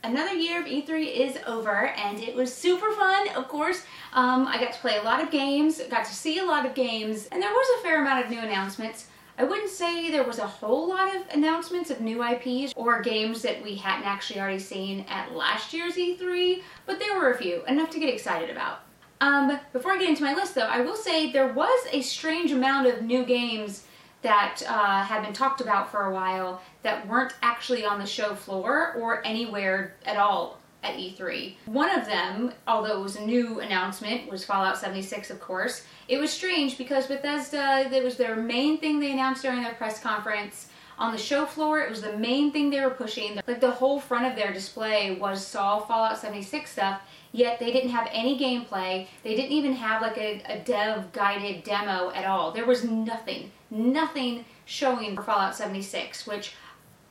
Another year of E3 is over, and it was super fun, of course. I got to play a lot of games, got to see a lot of games, and there was a fair amount of new announcements. I wouldn't say there was a whole lot of announcements of new IPs or games that we hadn't actually already seen at last year's E3, but there were a few, enough to get excited about. Before I get into my list though, I will say there was a strange amount of new games that have been talked about for a while that weren't actually on the show floor or anywhere at all at E3. One of them, although it was a new announcement, was Fallout 76, of course. It was strange because Bethesda, that was their main thing they announced during their press conference. On the show floor, it was the main thing they were pushing. Like the whole front of their display was all Fallout 76 stuff, yet they didn't have any gameplay. They didn't even have like a dev guided demo at all. There was nothing showing for Fallout 76, which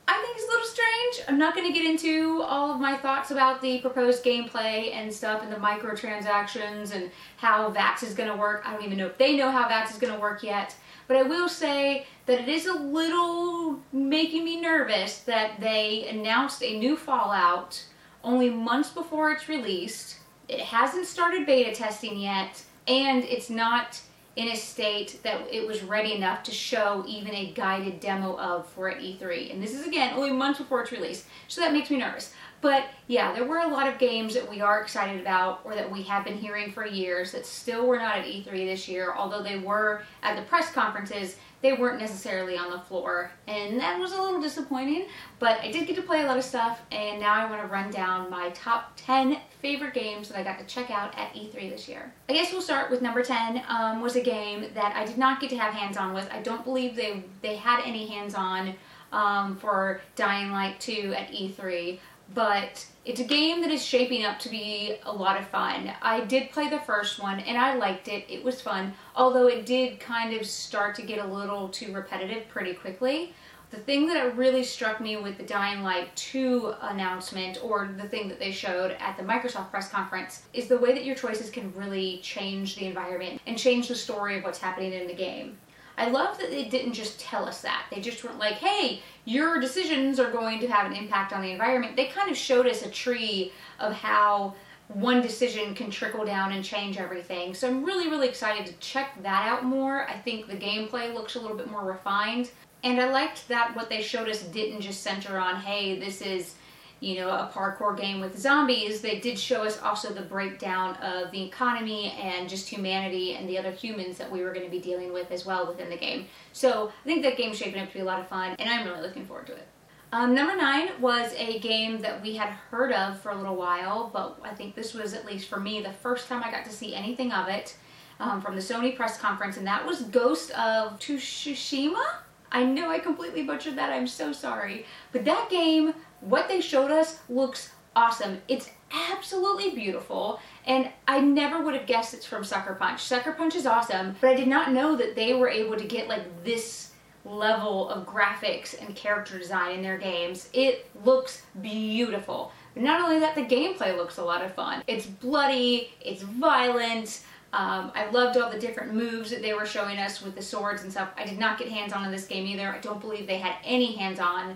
I think is a little strange. I'm not going to get into all of my thoughts about the proposed gameplay and stuff and the microtransactions and how VATS is going to work. I don't even know if they know how VATS is going to work yet. But I will say that it is a little making me nervous that they announced a new Fallout only months before it's released. It hasn't started beta testing yet, and it's not in a state that it was ready enough to show even a guided demo of for at E3. And this is, again, only months before it's released, so that makes me nervous. But yeah, there were a lot of games that we are excited about or that we have been hearing for years that still were not at E3 this year, although they were at the press conferences. They weren't necessarily on the floor, and that was a little disappointing, but I did get to play a lot of stuff, and now I want to run down my top 10 favorite games that I got to check out at E3 this year. I guess we'll start with number 10, was a game that I did not get to have hands-on with. I don't believe they had any hands-on for Dying Light 2 at E3, but it's a game that is shaping up to be a lot of fun. I did play the first one and I liked it. It was fun, although it did kind of start to get a little too repetitive pretty quickly. The thing that really struck me with the Dying Light 2 announcement, or the thing that they showed at the Microsoft press conference, is the way that your choices can really change the environment and change the story of what's happening in the game. I love that they didn't just tell us that. They just weren't like, hey, your decisions are going to have an impact on the environment. They kind of showed us a tree of how one decision can trickle down and change everything. So I'm really excited to check that out more. I think the gameplay looks a little bit more refined. And I liked that what they showed us didn't just center on, hey, this is, you know, a parkour game with zombies. They did show us also the breakdown of the economy and just humanity and the other humans that we were going to be dealing with as well within the game. So I think that game's shaping up to be a lot of fun, and I'm really looking forward to it. Number 9 was a game that we had heard of for a little while, but I think this was, at least for me, the first time I got to see anything of it from the Sony press conference, and that was Ghost of Tsushima? I know I completely butchered that, I'm so sorry. But that game, what they showed us, looks awesome. It's absolutely beautiful, and I never would have guessed it's from Sucker Punch. Sucker Punch is awesome, but I did not know that they were able to get like this level of graphics and character design in their games. It looks beautiful. But not only that, the gameplay looks a lot of fun. It's bloody, it's violent. I loved all the different moves that they were showing us with the swords and stuff. I did not get hands-on in this game either. I don't believe they had any hands-on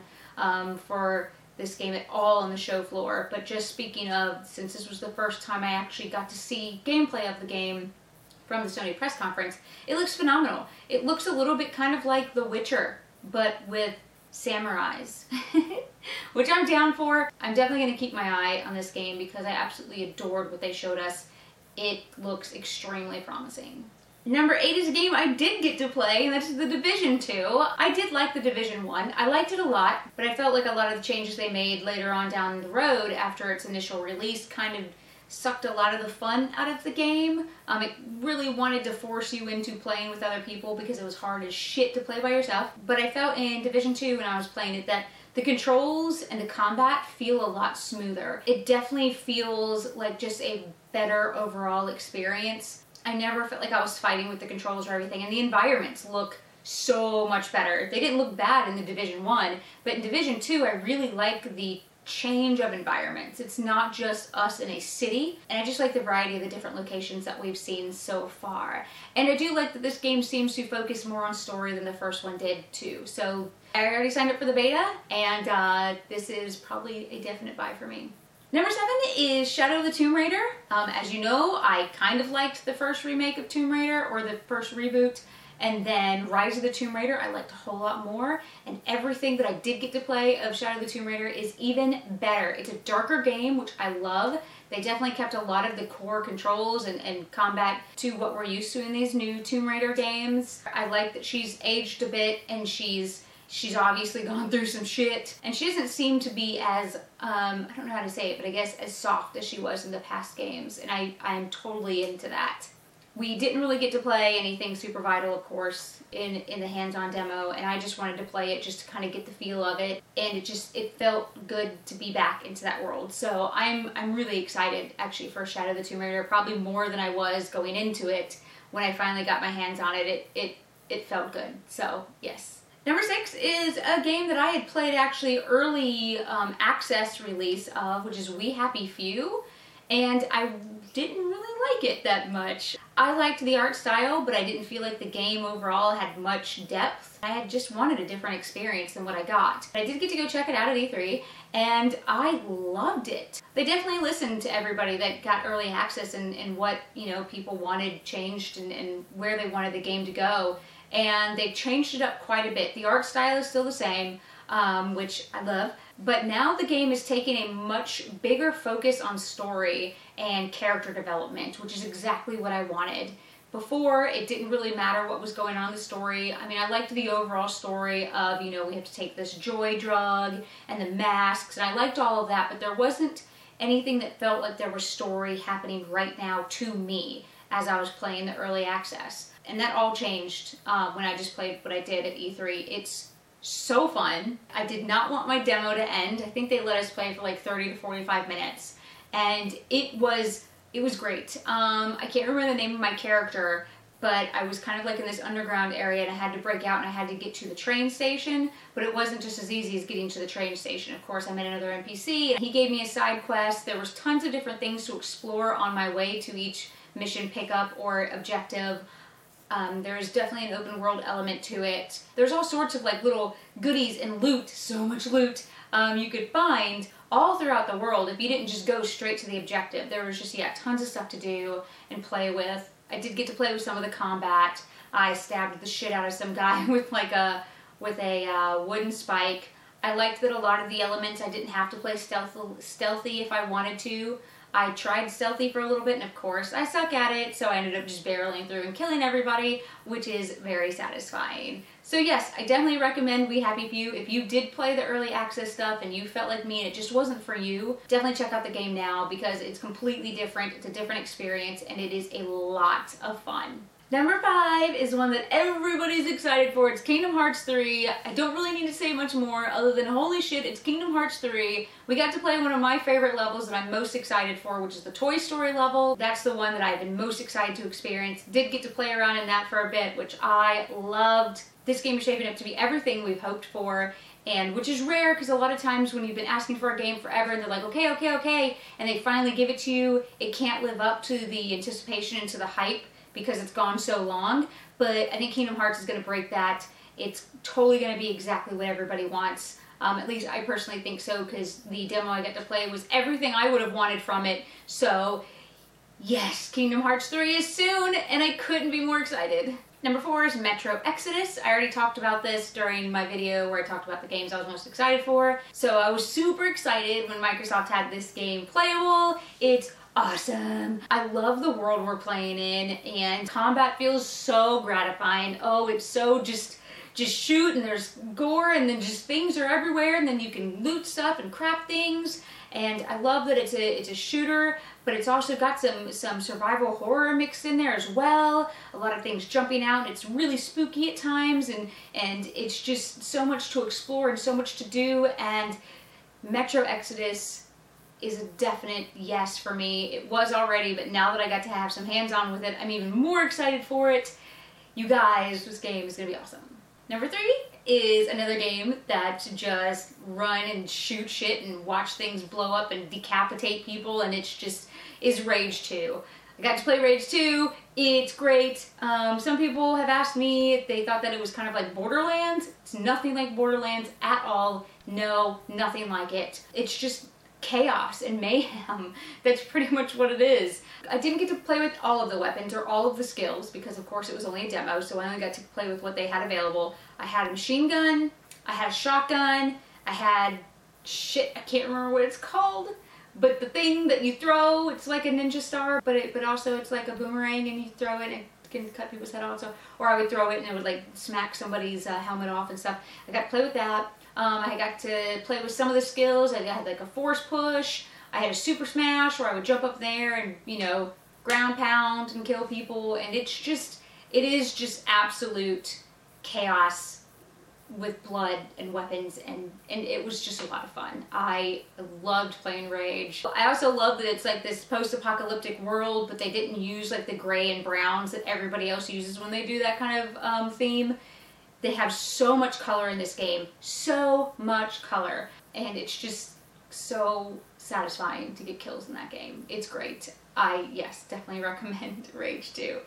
for this game at all on the show floor. But just speaking of, since this was the first time I actually got to see gameplay of the game from the Sony press conference, it looks phenomenal. It looks a little bit kind of like The Witcher, but with samurais, which I'm down for. I'm definitely going to keep my eye on this game because I absolutely adored what they showed us. It looks extremely promising. Number 8 is a game I did get to play, and that's The Division 2. I did like The Division 1. I liked it a lot, but I felt like a lot of the changes they made later on down the road after its initial release kind of sucked a lot of the fun out of the game. It really wanted to force you into playing with other people because it was hard as shit to play by yourself. But I felt in Division 2 when I was playing it that the controls and the combat feel a lot smoother. It definitely feels like just a better overall experience. I never felt like I was fighting with the controls or everything, and the environments look so much better. They didn't look bad in the Division 1, but in Division 2 I really like the change of environments. It's not just us in a city, and I just like the variety of the different locations that we've seen so far. And I do like that this game seems to focus more on story than the first one did too. So I already signed up for the beta, and this is probably a definite buy for me. Number 7 is Shadow of the Tomb Raider. As you know, I kind of liked the first remake of Tomb Raider, or the first reboot, and then Rise of the Tomb Raider I liked a whole lot more, and everything that I did get to play of Shadow of the Tomb Raider is even better. It's a darker game, which I love. They definitely kept a lot of the core controls and combat to what we're used to in these new Tomb Raider games. I like that she's aged a bit, and she's obviously gone through some shit, and she doesn't seem to be as, I don't know how to say it, but I guess as soft as she was in the past games, and I'm totally into that. We didn't really get to play anything super vital, of course, in the hands-on demo, and I just wanted to play it just to kind of get the feel of it, and it felt good to be back into that world. So I'm really excited, actually, for Shadow of the Tomb Raider, probably more than I was going into it. When I finally got my hands on it, it felt good. So, yes. Number 6 is a game that I had played actually early access release of, which is We Happy Few, and I didn't really like it that much. I liked the art style, but I didn't feel like the game overall had much depth. I had just wanted a different experience than what I got. I did get to go check it out at E3, and I loved it. They definitely listened to everybody that got early access and what, you know, people wanted changed and where they wanted the game to go. And they've changed it up quite a bit. The art style is still the same, which I love, but now the game is taking a much bigger focus on story and character development, which is exactly what I wanted. Before, it didn't really matter what was going on in the story. I mean, I liked the overall story of, you know, we have to take this joy drug and the masks, and I liked all of that, but there wasn't anything that felt like there was story happening right now to me as I was playing the early access. And that all changed when I just played what I did at E3. It's so fun. I did not want my demo to end. I think they let us play for like 30 to 45 minutes. And it was great. I can't remember the name of my character, but I was kind of like in this underground area and I had to break out and I had to get to the train station, but it wasn't just as easy as getting to the train station. Of course, I met another NPC and he gave me a side quest. There was tons of different things to explore on my way to each mission pickup or objective. There's definitely an open world element to it. There's all sorts of like little goodies and loot, so much loot, you could find all throughout the world if you didn't just go straight to the objective. There was just, yeah, tons of stuff to do and play with. I did get to play with some of the combat. I stabbed the shit out of some guy with a wooden spike. I liked that a lot of the elements I didn't have to play stealthy if I wanted to. I tried stealthy for a little bit, and of course, I suck at it, so I ended up just barreling through and killing everybody, which is very satisfying. So yes, I definitely recommend We Happy Few. If you did play the early access stuff and you felt like me and it just wasn't for you, definitely check out the game now because it's completely different. It's a different experience, and it is a lot of fun. Number 5 is one that everybody's excited for. It's Kingdom Hearts 3. I don't really need to say much more other than holy shit, it's Kingdom Hearts 3. We got to play one of my favorite levels that I'm most excited for, which is the Toy Story level. That's the one that I've been most excited to experience. Did get to play around in that for a bit, which I loved. This game is shaping up to be everything we've hoped for, and which is rare because a lot of times when you've been asking for a game forever and they're like, okay, and they finally give it to you, it can't live up to the anticipation and to the hype because it's gone so long. But I think Kingdom Hearts is going to break that. It's totally going to be exactly what everybody wants. At least I personally think so, because the demo I got to play was everything I would have wanted from it. So yes, Kingdom Hearts 3 is soon, and I couldn't be more excited. Number 4 is Metro Exodus. I already talked about this during my video where I talked about the games I was most excited for. So I was super excited when Microsoft had this game playable. It's awesome. I love the world we're playing in, and combat feels so gratifying. Oh, it's so just shoot, and there's gore, and then just things are everywhere, and then you can loot stuff and craft things. And I love that it's a shooter, but it's also got some survival horror mixed in there as well. A lot of things jumping out. It's really spooky at times, and it's just so much to explore and so much to do. And Metro Exodus is a definite yes for me. It was already, but now that I got to have some hands-on with it, I'm even more excited for it. You guys, this game is gonna be awesome. Number 3 is another game that just run and shoot shit and watch things blow up and decapitate people, and it's just is Rage 2. I got to play Rage 2. It's great. Some people have asked me if they thought that it was kind of like Borderlands. It's nothing like Borderlands at all. No, nothing like it. It's just chaos and mayhem. That's pretty much what it is. I didn't get to play with all of the weapons or all of the skills because of course it was only a demo, so I only got to play with what they had available. I had a machine gun, I had a shotgun, I had shit, I can't remember what it's called, but the thing that you throw, it's like a ninja star, but also it's like a boomerang and you throw it and it can cut people's head off. So, or I would throw it and it would like smack somebody's helmet off and stuff. I got to play with that. I got to play with some of the skills. I had like a force push. I had a super smash where I would jump up there and, you know, ground pound and kill people. And it is just absolute chaos with blood and weapons, and it was just a lot of fun. I loved playing Rage. I also love that it's like this post-apocalyptic world, but they didn't use like the gray and browns that everybody else uses when they do that kind of theme. They have so much color in this game, so much color, and it's just so satisfying to get kills in that game. It's great. Yes, definitely recommend Rage 2.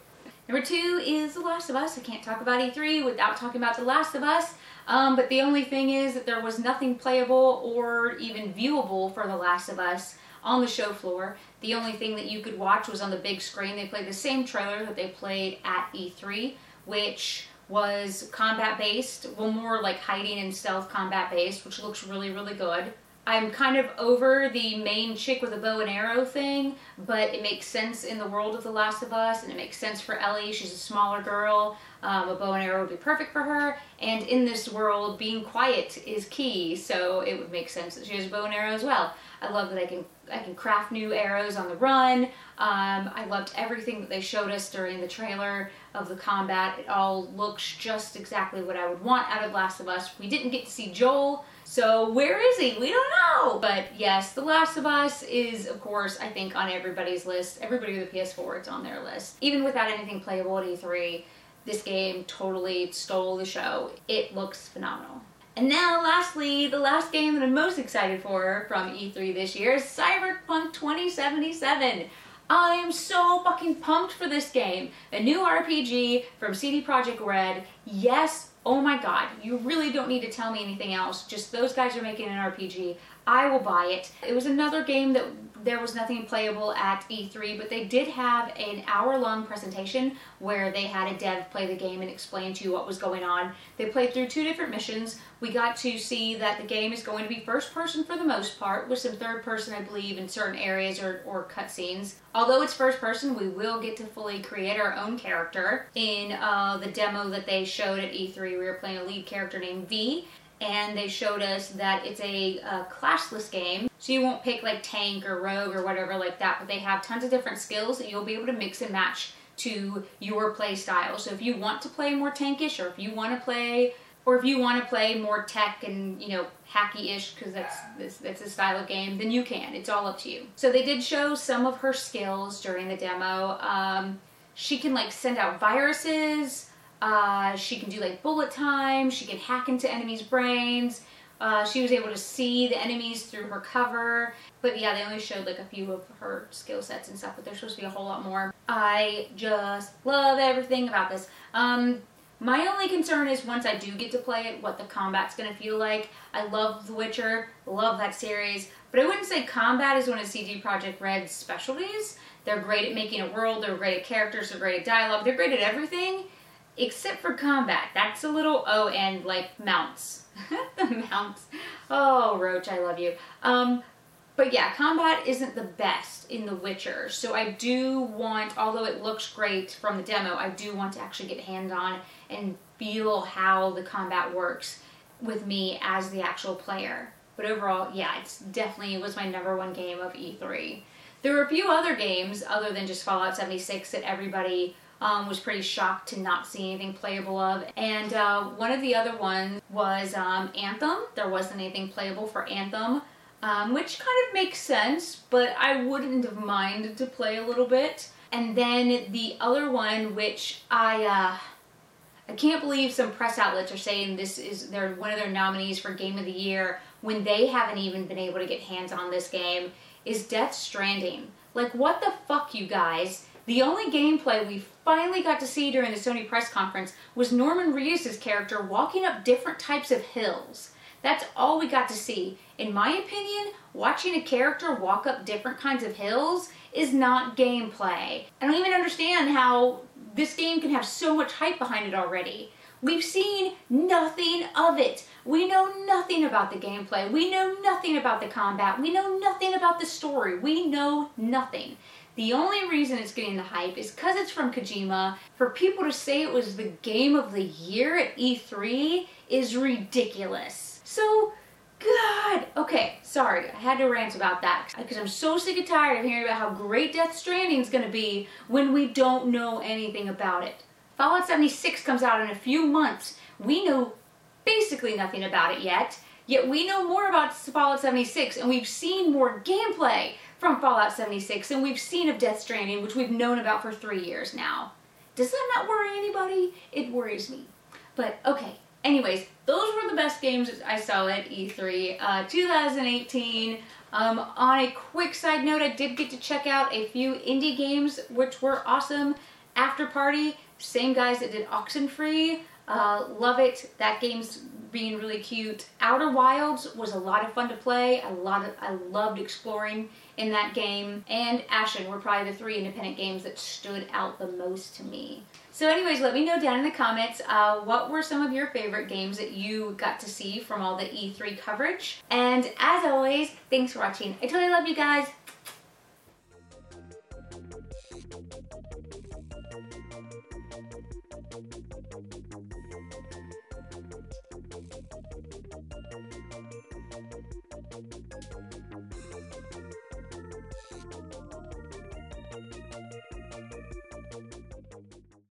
Number 2 is The Last of Us. I can't talk about E3 without talking about The Last of Us. But the only thing is that there was nothing playable or even viewable for The Last of Us on the show floor. The only thing that you could watch was on the big screen. They played the same trailer that they played at E3, which was combat-based, well, more like hiding and stealth combat-based, which looks really, really good. I'm kind of over the main chick with a bow and arrow thing, but it makes sense in the world of The Last of Us, and it makes sense for Ellie. She's a smaller girl. A bow and arrow would be perfect for her, and in this world, being quiet is key, so it would make sense that she has a bow and arrow as well. I love that I can craft new arrows on the run. I loved everything that they showed us during the trailer of the combat. It all looks just exactly what I would want out of Last of Us. We didn't get to see Joel, so where is he? We don't know! But yes, The Last of Us is, of course, I think on everybody's list. Everybody with a PS4, it's on their list. Even without anything playable at E3, this game totally stole the show. It looks phenomenal. And now, lastly, the last game that I'm most excited for from E3 this year is Cyberpunk 2077. I am so fucking pumped for this game. A new RPG from CD Projekt Red. Yes, oh my god, you really don't need to tell me anything else. Just those guys are making an RPG. I will buy it. It was another game that there was nothing playable at E3, but they did have an hour-long presentation where they had a dev play the game and explain to you what was going on. They played through 2 different missions. We got to see that the game is going to be first-person for the most part, with some third-person, I believe, in certain areas or cutscenes. Although it's first-person, we will get to fully create our own character. In the demo that they showed at E3, we were playing a lead character named V, and they showed us that it's a classless game, so you won't pick like tank or rogue or whatever like that, but they have tons of different skills that you'll be able to mix and match to your play style. So if you want to play more tankish, or if you want to play more tech and, you know, hacky-ish, because that's a style of game, then you can. It's all up to you. So they did show some of her skills during the demo. She can like send out viruses. She can do like bullet time. She can hack into enemies' brains. She was able to see the enemies through her cover. But yeah, they only showed like a few of her skill sets and stuff, but there's supposed to be a whole lot more. I just love everything about this. My only concern is once I do get to play it, what the combat's going to feel like. I love The Witcher, love that series, but I wouldn't say combat is one of CD Projekt Red's specialties. They're great at making a world, they're great at characters, they're great at dialogue, they're great at everything. Except for combat. That's a little, oh, and like mounts. The mounts. Oh, Roach, I love you. But yeah, combat isn't the best in The Witcher. So I do want, although it looks great from the demo, I do want to actually get hands-on and feel how the combat works with me as the actual player. But overall, yeah, it's definitely was my #1 game of E3. There were a few other games other than just Fallout 76 that everybody was pretty shocked to not see anything playable of. And one of the other ones was Anthem. There wasn't anything playable for Anthem, which kind of makes sense, but I wouldn't have minded to play a little bit. And then the other one, which I can't believe some press outlets are saying this is one of their nominees for Game of the Year when they haven't even been able to get hands on this game, is Death Stranding. Like, what the fuck, you guys? The only gameplay we finally got to see during the Sony press conference was Norman Reedus' character walking up different types of hills. That's all we got to see. In my opinion, watching a character walk up different kinds of hills is not gameplay. I don't even understand how this game can have so much hype behind it already. We've seen nothing of it. We know nothing about the gameplay. We know nothing about the combat. We know nothing about the story. We know nothing. The only reason it's getting the hype is because it's from Kojima. For people to say it was the game of the year at E3 is ridiculous. So, God. Okay, sorry, I had to rant about that because I'm so sick and tired of hearing about how great Death Stranding is going to be when we don't know anything about it. Fallout 76 comes out in a few months. We know basically nothing about it yet we know more about Fallout 76 and we've seen more gameplay from Fallout 76 than we've seen of Death Stranding, which we've known about for 3 years now. Does that not worry anybody? It worries me. But okay, anyways, those were the best games I saw at E3 2018. On a quick side note, I did get to check out a few indie games which were awesome. After Party, same guys that did Oxenfree. Love it. That game's being really cute. Outer Wilds was a lot of fun to play. I loved exploring in that game. And Ashen were probably the 3 independent games that stood out the most to me. So anyways, let me know down in the comments what were some of your favorite games that you got to see from all the E3 coverage. And as always, thanks for watching. I totally love you guys.